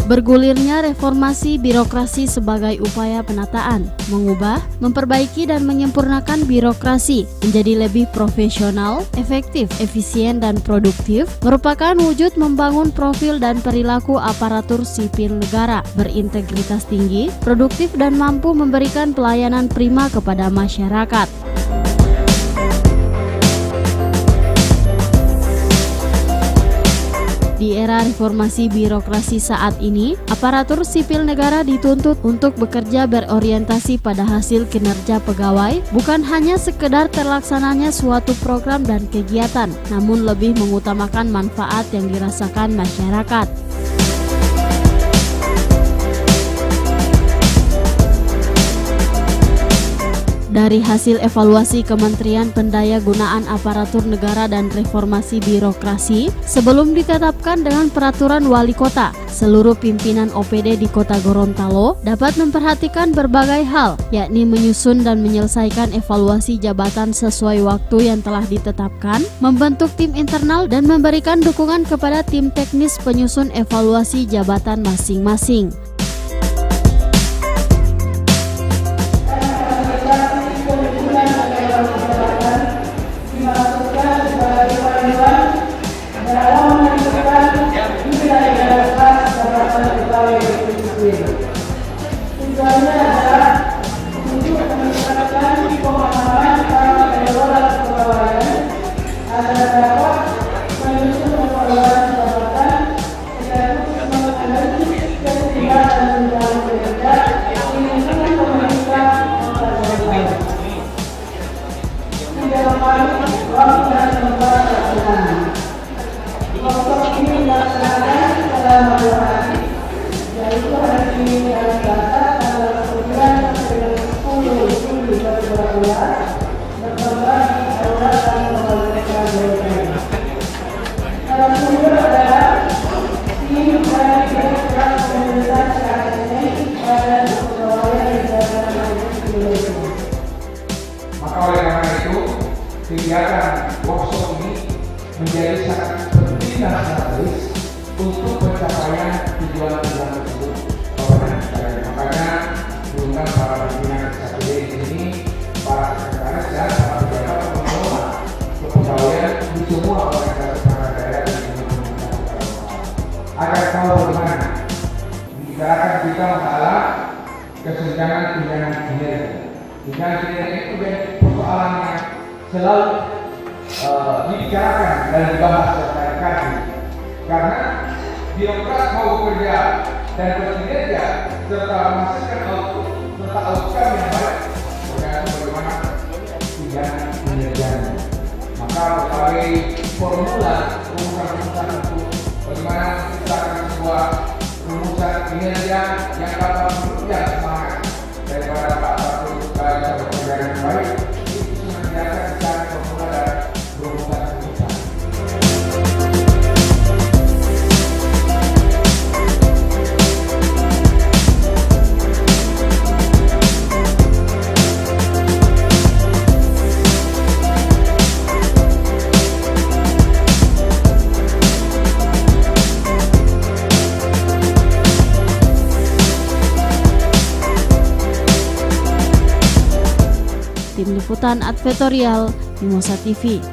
Bergulirnya reformasi birokrasi sebagai upaya penataan, mengubah, memperbaiki dan menyempurnakan birokrasi menjadi lebih profesional, efektif, efisien dan produktif merupakan wujud membangun profil dan perilaku aparatur sipil negara berintegritas tinggi, produktif dan mampu memberikan pelayanan prima kepada masyarakat. Di era reformasi birokrasi saat ini, aparatur sipil negara dituntut untuk bekerja berorientasi pada hasil kinerja pegawai, bukan hanya sekedar terlaksananya suatu program dan kegiatan, namun lebih mengutamakan manfaat yang dirasakan masyarakat. Dari hasil evaluasi Kementerian Pendayagunaan Aparatur Negara dan Reformasi Birokrasi, sebelum ditetapkan dengan peraturan wali kota, seluruh pimpinan OPD di Kota Gorontalo dapat memperhatikan berbagai hal, yakni menyusun dan menyelesaikan evaluasi jabatan sesuai waktu yang telah ditetapkan, membentuk tim internal dan memberikan dukungan kepada tim teknis penyusun evaluasi jabatan masing-masing. Tujuannya adalah untuk meningkatkan pemahaman para kelola kepegawaian agar dapat menyusun evaluasi jabatan sekaligus menganalisis keterlibatan dan tunjangan kinerja lingkungan pemerintah kota Gorontalo. Tidak memiliki waktu dan tempat pelaksanaan. Workshop ini dilaksanakan selama 2 hari, yaitu hari ini hari Selasa tanggal 9 sampai 10 Juli 2012 bertempat di Aula Kantor Mereka Gorontalo. Narasumber adalah tim dari Direktorat Komunikasi Akademik Badan Kepegawaian Negara Republik Indonesia. Maka oleh karena itu, kegiatan workshop ini menjadi sangat penting dan strategis untuk pencapaian tujuan-tujuan tersebut. Makanya diundang para pimpinan SKPD di sini, para sekretaris dan para pejabat pengelola kepegawaian di semua organisasi perangkat daerah di seluruh Indonesia agar tahu bagaimana akan kita menghalang kesenjangan tunjangan kinerja. Tunjangan kinerja itu menjadi persoalan yang selalu dibicarakan dan dibahas secara kaji, karena birokrat mau bekerja dan berkinerja serta menghasilkan output serta outcome yang baik tergantung bagaimana tunjangan kinerjanya. Maka berbagai formula rumusan-rumusan untuk bagaimana menciptakan sebuah rumusan kinerja yang dapat menunjang semangat daripada Pak Batu bisa bekerja dengan baik, itu senantiasa dicari formula dan rumusan-rumusan. Tim Liputan Advertorial Mimosa TV.